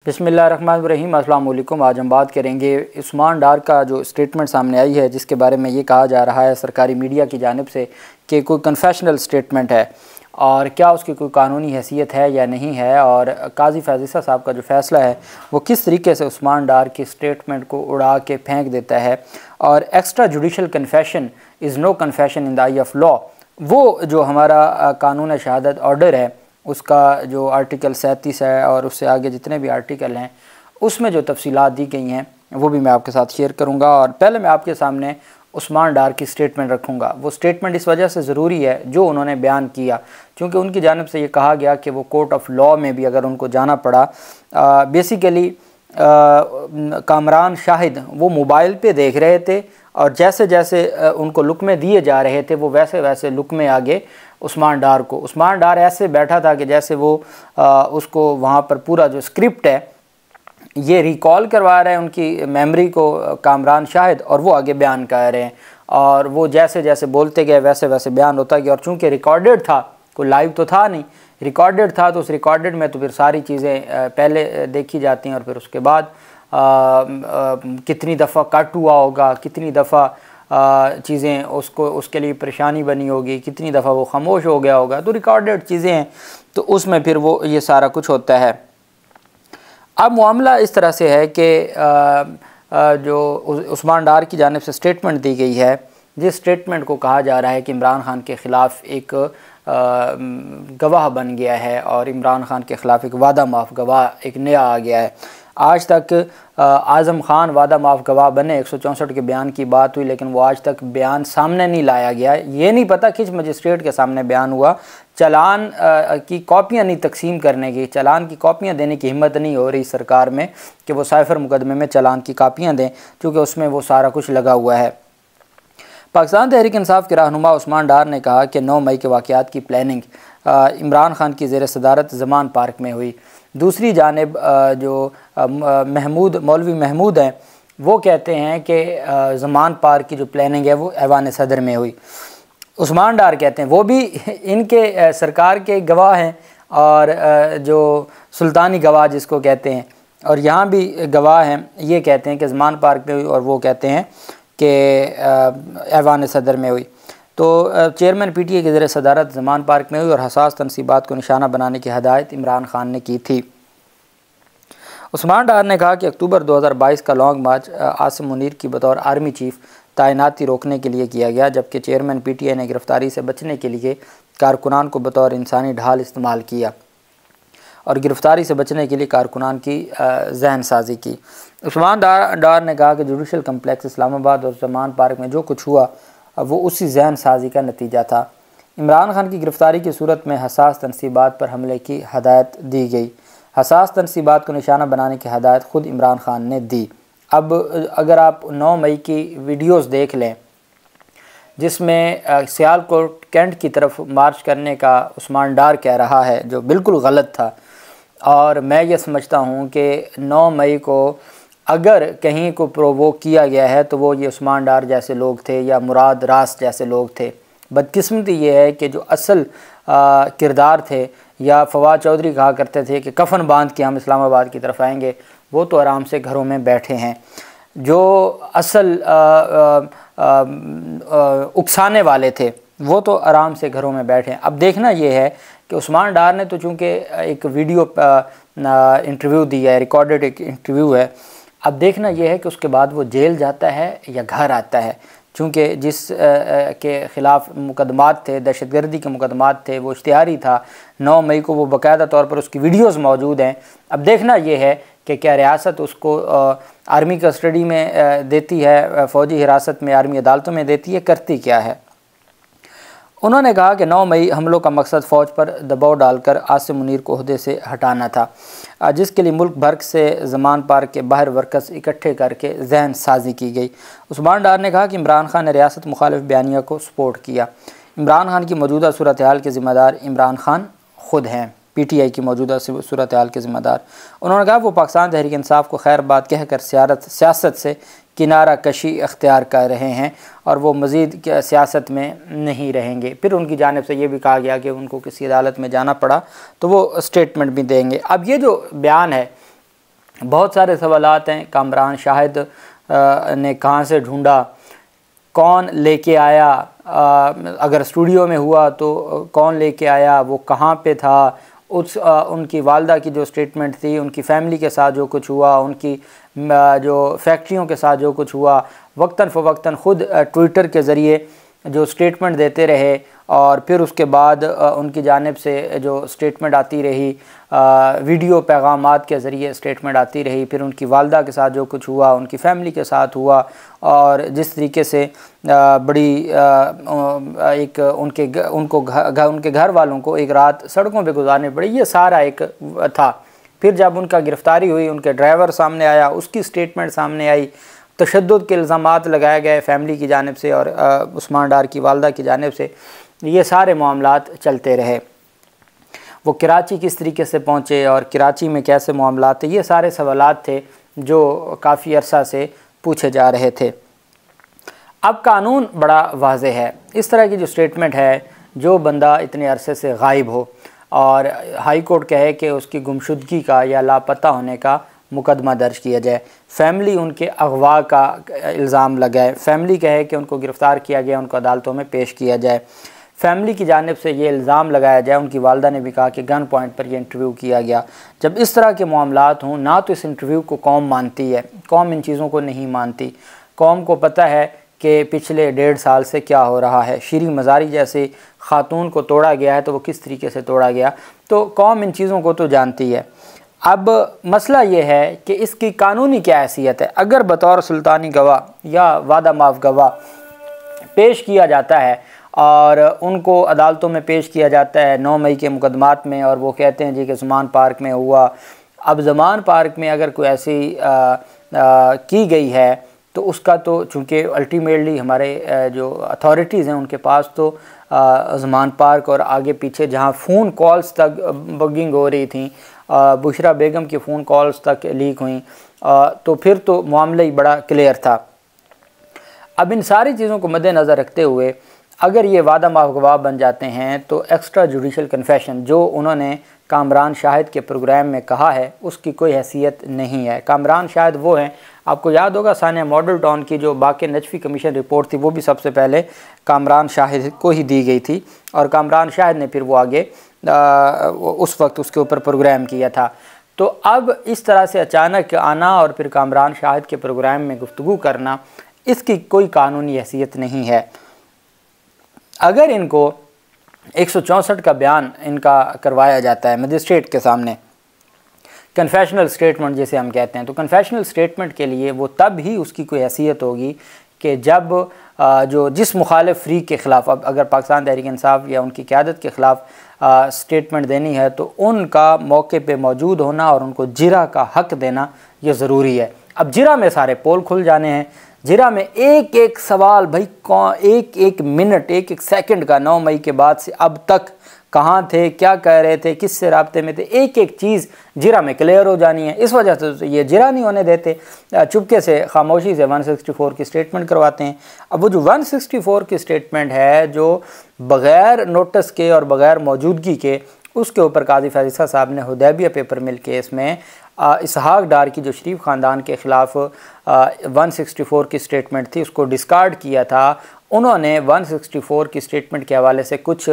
बिस्मिल्लाहिर्रहमानिर्रहीम। अस्सलाम वालेकुम। आज हम बात करेंगे उस्मान डार का जो स्टेटमेंट सामने आई है, जिसके बारे में ये कहा जा रहा है सरकारी मीडिया की जानिब से कि कोई कन्फेशनल स्टेटमेंट है और क्या उसकी कोई कानूनी हैसियत है या नहीं है, और काजी फ़ैज़िसा साहब का जो फ़ैसला है वो किस तरीके से उस्मान डार की स्टेटमेंट को उड़ा के फेंक देता है। और extrajudicial confession is no confession in the eye of law, वो जो हमारा कानून शहादत ऑर्डर है उसका जो आर्टिकल 37 है और उससे आगे जितने भी आर्टिकल हैं उसमें जो तफसीलात दी गई हैं वो भी मैं आपके साथ शेयर करूंगा। और पहले मैं आपके सामने उस्मान डार की स्टेटमेंट रखूंगा। वो स्टेटमेंट इस वजह से ज़रूरी है जो उन्होंने बयान किया, क्योंकि उनकी जानिब से ये कहा गया कि वो कोर्ट ऑफ लॉ में भी अगर उनको जाना पड़ा, बेसिकली कामरान शाहिद वो मोबाइल पे देख रहे थे और जैसे जैसे उनको लुकमे दिए जा रहे थे वो वैसे वैसे लुकमे आगे उस्मान डार ऐसे बैठा था कि जैसे वो उसको वहाँ पर पूरा जो स्क्रिप्ट है ये रिकॉल करवा रहे हैं उनकी मेमोरी को कामरान शाहिद, और वो आगे बयान कर रहे हैं और वो जैसे जैसे बोलते गए वैसे वैसे बयान होता गया। और चूँकि रिकॉर्डेड था, कोई लाइव तो था नहीं, रिकॉर्डेड था, तो उस रिकॉर्डेड में तो फिर सारी चीज़ें पहले देखी जाती हैं और फिर उसके बाद कितनी दफ़ा कट हुआ होगा, कितनी दफ़ा चीज़ें उसको उसके लिए परेशानी बनी होगी, कितनी दफ़ा वो खामोश हो गया होगा, तो रिकॉर्डेड चीज़ें हैं तो उसमें फिर वो ये सारा कुछ होता है। अब मामला इस तरह से है कि जो उस्मान डार की जानिब से स्टेटमेंट दी गई है, जिस स्टेटमेंट को कहा जा रहा है कि इमरान खान के ख़िलाफ़ एक गवाह बन गया है और इमरान खान के ख़िलाफ़ एक वादा माफ़ गवाह एक नया आ गया है। आज तक आज़म खान वादा माफ़ गवाह बने, 164 के बयान की बात हुई, लेकिन वो आज तक बयान सामने नहीं लाया गया। ये नहीं पता किस मजिस्ट्रेट के सामने बयान हुआ, चालान की कॉपियाँ नहीं तकसीम करने की, चालान की कॉपियाँ देने की हिम्मत नहीं हो रही सरकार में कि वो साइफ़र मुकदमे में चालान की कापियाँ दें, क्योंकि उसमें वो सारा कुछ लगा हुआ है। पाकिस्तान तहरीक इंसाफ के रहनुमा उस्मान डार ने कहा कि 9 मई के वाक़यात की प्लानिंग इमरान खान की ज़ेर सदारत ज़मान पार्क में हुई। दूसरी जानिब जो मौलवी महमूद हैं वो कहते हैं कि ज़मान पार्क की जो प्लानिंग है वो ऐवान सदर में हुई। उस्मान डार कहते हैं वो भी इनके सरकार के गवाह हैं और जो सुल्तानी गवाह जिसको कहते हैं, और यहाँ भी गवाह हैं, ये कहते हैं कि ज़मान पार्क में हुई और वो कहते हैं कि ऐवान सदर में हुई। तो चेयरमैन PTI के ज़रिए सदारत ज़मान पार्क में हुई और हसास तनसीबात को निशाना बनाने की हदायत इमरान खान ने की थी। उस्मान डार ने कहा कि अक्टूबर 2022 का लॉन्ग मार्च आसिम मुनीर की बतौर आर्मी चीफ तैनाती रोकने के लिए किया गया, जबकि चेयरमैन PTI ने गिरफ्तारी से बचने के लिए कारकुनान को बतौर इंसानी ढाल इस्तेमाल किया और गिरफ्तारी से बचने के लिए कारकुनान की जहन साजी की। उस्मान डार ने कहा कि जुडिशल कम्प्लेक्स इस्लामाबाद और ज़मान पार्क में जो कुछ हुआ वो उसी जहन साजी का नतीजा था। इमरान खान की गिरफ्तारी की सूरत में हसास तनसीबात पर हमले की हदायत दी गई। हसास तनसीबात को निशाना बनाने की हदायत ख़ुद इमरान खान ने दी। अब अगर आप 9 मई की वीडियोस देख लें जिसमें सियालकोट कैंट की तरफ मार्च करने का उस्मान डार कह रहा है, जो बिल्कुल गलत था, और मैं ये समझता हूँ कि 9 मई को अगर कहीं को प्रोवोक किया गया है तो वो ये उस्मान डार जैसे लोग थे या मुराद रास जैसे लोग थे। बदकिस्मती ये है कि जो असल किरदार थे, या फवाद चौधरी कहा करते थे कि कफन बांध के हम इस्लामाबाद की तरफ आएंगे, वो तो आराम से घरों में बैठे हैं। जो असल उकसाने वाले थे वो तो आराम से घरों में बैठे हैं। अब देखना ये है कि उस्मान डार ने तो चूँकि एक वीडियो इंटरव्यू दिया है, रिकॉर्डेड एक इंटरव्यू है, अब देखना यह है कि उसके बाद वो जेल जाता है या घर आता है, चूँकि जिस के ख़िलाफ़ मुकदमात थे, दहशतगर्दी के मुकदमात थे, वो इश्तिहारी था। 9 मई को वो बाकायदा तौर पर उसकी वीडियोस मौजूद हैं। अब देखना यह है कि क्या रियासत उसको आर्मी कस्टडी में देती है, फ़ौजी हिरासत में, आर्मी अदालतों में देती है, करती क्या है। उन्होंने कहा कि 9 मई हमलों का मकसद फ़ौज पर दबाव डालकर आसिम मुनीर को ओहदे से हटाना था, जिसके लिए मुल्क भर से ज़मान पार्क के बाहर वर्कर्स इकट्ठे करके जहन साजी की गई। उस्मान डार ने कहा कि इमरान खान ने रियासत मुखालिफ बयानिया को सपोर्ट किया। इमरान खान की मौजूदा सूरत हाल के ज़िम्मेदार इमरान खान ख़ुद हैं, PTI की मौजूदा सूरत हाल के ज़िम्मेदार। उन्होंने कहा वो पाकिस्तान तहरीक इंसाफ को खैर बात कहकर सियासत से किनारा कशी अख्तियार कर रहे हैं और वो मज़ीद सियासत में नहीं रहेंगे। फिर उनकी जानिब से ये भी कहा गया कि उनको किसी अदालत में जाना पड़ा तो वो स्टेटमेंट भी देंगे। अब ये जो बयान है बहुत सारे सवालात हैं। कामरान शाहिद ने कहाँ से ढूंढा, कौन लेके आया, अगर स्टूडियो में हुआ तो कौन लेके आया, वो कहाँ पे था, उनकी वालदा की जो स्टेटमेंट थी, उनकी फ़ैमिली के साथ जो कुछ हुआ, उनकी जो फैक्ट्रियों के साथ जो कुछ हुआ, वक्तन फ़वक्तन ख़ुद ट्विटर के ज़रिए जो स्टेटमेंट देते रहे, और फिर उसके बाद उनकी जानिब से जो स्टेटमेंट आती रही, वीडियो पैगामात के ज़रिए स्टेटमेंट आती रही, फिर उनकी वालदा के साथ जो कुछ हुआ, उनकी फ़ैमिली के साथ हुआ, और जिस तरीके से बड़ी एक उनके घर वालों को एक रात सड़कों पे गुजारनी पड़ी, ये सारा एक था। फिर जब उनका गिरफ़्तारी हुई, उनके ड्राइवर सामने आया, उसकी स्टेटमेंट सामने आई, तशद्दुद के इल्ज़ामात लगाए गए फ़ैमिली की जानिब से और उस्मान डार की वालदा की जानिब से, ये सारे मामलात चलते रहे। वो कराची किस तरीके से पहुँचे और कराची में कैसे मामलात थे, ये सारे सवालात थे जो काफ़ी अरसा से पूछे जा रहे थे। अब कानून बड़ा वाज़ेह है। इस तरह की जो स्टेटमेंट है, जो बंदा इतने अरसे से गायब हो और हाई कोर्ट कहे कि उसकी गुमशुदगी का या लापता होने का मुकदमा दर्ज किया जाए, फैमिली उनके अगवा का इल्ज़ाम लगाए, फैमिली कहे कि उनको गिरफ़्तार किया गया, उनको अदालतों में पेश किया जाए, फैमिली की जानिब से ये इल्ज़ाम लगाया जाए, उनकी वालदा ने भी कहा कि गन पॉइंट पर यह इंटरव्यू किया गया। जब इस तरह के मामलात हों, ना तो इस इंटरव्यू को कौम मानती है, कौम इन चीज़ों को नहीं मानती। कौम को पता है कि पिछले 1.5 साल से क्या हो रहा है। शीरी मज़ारी जैसे ख़ातून को तोड़ा गया है तो वो किस तरीके से तोड़ा गया, तो कौम इन चीज़ों को तो जानती है। अब मसला ये है कि इसकी कानूनी क्या हैसियत है। अगर बतौर सुल्तानी गवाह या वादा माफ़ गवाह पेश किया जाता है और उनको अदालतों में पेश किया जाता है 9 मई के मुकदमात में, और वो कहते हैं जी कि ज़मान पार्क में हुआ। अब ज़मान पार्क में अगर कोई ऐसी की गई है तो उसका तो चूँकि अल्टीमेटली हमारे जो अथॉरिटीज़ हैं उनके पास तो ज़मान पार्क और आगे पीछे जहाँ फ़ोन कॉल्स तक बगिंग हो रही थी, बुशरा बेगम की फ़ोन कॉल्स तक लीक हुई, तो फिर तो मामला ही बड़ा क्लियर था। अब इन सारी चीज़ों को मद्देनज़र रखते हुए अगर ये वादा माफ़ गवाह बन जाते हैं तो एक्स्ट्रा जुडिशल कन्फेशन जो उन्होंने कामरान शाहिद के प्रोग्राम में कहा है उसकी कोई हैसियत नहीं है। कामरान शाहिद वो हैं, आपको याद होगा सानिया मॉडल टाउन की जो बाक़ी नजफ़ी कमीशन रिपोर्ट थी वो भी सबसे पहले कामरान शाहिद को ही दी गई थी, और कामरान शाहिद ने फिर वो आगे उस वक्त उसके ऊपर प्रोग्राम किया था। तो अब इस तरह से अचानक आना और फिर कामरान शाहिद के प्रोग्राम में गुफ्तगू करना, इसकी कोई कानूनी हैसियत नहीं है। अगर इनको 164 का बयान इनका करवाया जाता है मजिस्ट्रेट के सामने, कन्फेशनल स्टेटमेंट जिसे हम कहते हैं, तो कन्फेशनल स्टेटमेंट के लिए वो तब ही उसकी कोई हैसियत होगी कि जब जिस मुखालिफ फ़रीक के ख़िलाफ़, अब अगर पाकिस्तान तहरीक इंसाफ या उनकी क़यादत के ख़िलाफ़ स्टेटमेंट देनी है तो उनका मौके पे मौजूद होना और उनको जिरा का हक़ देना ये ज़रूरी है। अब जिरा में सारे पोल खुल जाने हैं, जिरा में एक एक सवाल भाई कौन, एक एक मिनट, एक एक सेकंड का 9 मई के बाद से अब तक कहाँ थे, क्या कह रहे थे, किससे राब्ते में थे, एक एक चीज़ जिरा में क्लियर हो जानी है। इस वजह से ये जिरा नहीं होने देते, चुपके से खामोशी से 164 की स्टेटमेंट करवाते हैं। अब वो जो 164 की स्टेटमेंट है जो बग़ैर नोटिस के और बग़ैर मौजूदगी के, उसके ऊपर काजी फैज़िसा साहब ने हुदैबिया पेपर मिल केस में इसहाक डार की जो शरीफ ख़ानदान के ख़िलाफ़ 164 की स्टेटमेंट थी उसको डिस्कार्ड किया था। उन्होंने 164 की स्टेटमेंट के हवाले से कुछ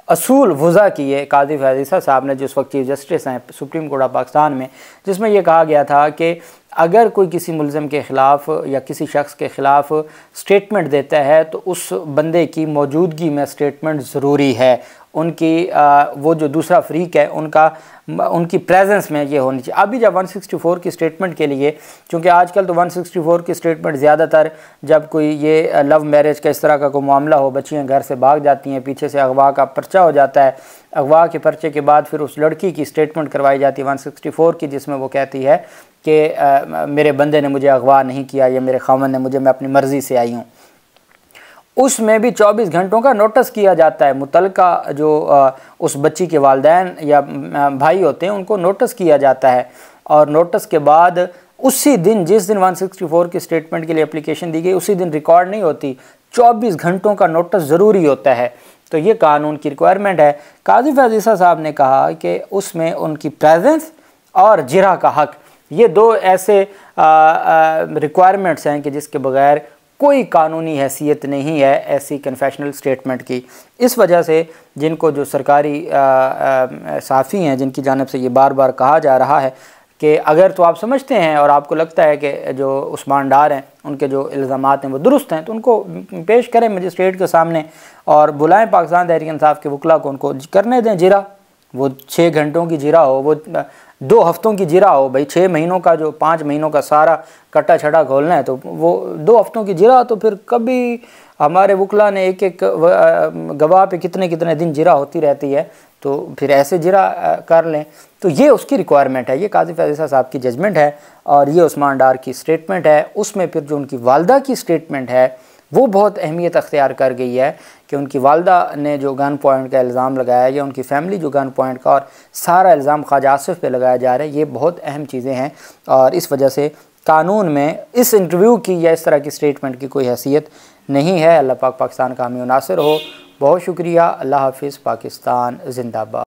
असूल वज़ा किए काजी फैज़िसा साहब ने, जो उस वक्त चीफ जस्टिस हैं सुप्रीम कोर्ट ऑफ पाकिस्तान में, जिसमें यह कहा गया था कि अगर कोई किसी मुल्ज़िम के ख़िलाफ़ या किसी शख्स के ख़िलाफ़ स्टेटमेंट देता है तो उस बंदे की मौजूदगी में स्टेटमेंट ज़रूरी है, उनकी वो जो दूसरा फ़रीक है उनकी प्रेजेंस में ये होनी चाहिए। अभी जब 164 की स्टेटमेंट के लिए, क्योंकि आजकल तो 164 की स्टेटमेंट ज़्यादातर जब कोई ये लव मैरिज का इस तरह का कोई मामला हो, बच्चियाँ घर से भाग जाती हैं, पीछे से अगवा का पर्चा हो जाता है, अगवा के पर्चे के बाद फिर उस लड़की की स्टेटमेंट करवाई जाती है 164 की, जिसमें वो कहती है कि मेरे बंदे ने मुझे अगवा नहीं किया या मेरे खामन ने मुझे, मैं अपनी मर्ज़ी से आई हूँ। उसमें भी 24 घंटों का नोटिस किया जाता है, मुतलका जो उस बच्ची के वालिदैन या भाई होते हैं उनको नोटिस किया जाता है, और नोटिस के बाद उसी दिन, जिस दिन 164 की स्टेटमेंट के लिए एप्लीकेशन दी गई, उसी दिन रिकॉर्ड नहीं होती, 24 घंटों का नोटिस ज़रूरी होता है। तो ये कानून की रिक्वायरमेंट है। काजी फैज़िसा साहब ने कहा कि उसमें उनकी प्रेजेंस और जिरा का हक़ ये दो ऐसे रिक्वायरमेंट्स हैं कि जिसके बगैर कोई कानूनी हैसियत नहीं है ऐसी कन्फेशनल स्टेटमेंट की। इस वजह से जिनको जो सरकारी साफ़ी हैं जिनकी जानिब से ये बार बार कहा जा रहा है कि अगर तो आप समझते हैं और आपको लगता है कि जो उस्मान डार हैं उनके जो इल्ज़ामात हैं वो दुरुस्त हैं तो उनको पेश करें मजिस्ट्रेट के सामने और बुलाएं पाकिस्तान तहरीक इंसाफ के वकला को, उनको करने दें जिरा। वो 6 घंटों की जिरा हो, वो 2 हफ्तों की जिरा हो, भाई 6 महीनों का जो 5 महीनों का सारा कट्टा छटा खोलना है तो वो 2 हफ्तों की जिरा। तो फिर कभी हमारे वकला ने एक एक गवाह पे कितने कितने दिन जिरा होती रहती है, तो फिर ऐसे जिरा कर लें। तो ये उसकी रिक्वायरमेंट है, ये काजी फैज़ल साहब की जजमेंट है और ये उस्मान डार की स्टेटमेंट है। उसमें फिर जो उनकी वालदा की स्टेटमेंट है वो बहुत अहमियत अख्तियार कर गई है कि उनकी वालदा ने जो गन पॉइंट का इल्ज़ाम लगाया या उनकी फ़ैमिली जो गन पॉइंट का और सारा इल्ज़ाम ख्वाजा आसिफ पे लगाया जा रहा है, ये बहुत अहम चीज़ें हैं। और इस वजह से कानून में इस इंटरव्यू की या इस तरह की स्टेटमेंट की कोई हैसियत नहीं है। अल्लाह पाक पाकिस्तान का हामी नासिर हो। बहुत शुक्रिया। अल्लाह हाफिज़। पाकिस्तान जिंदाबाद।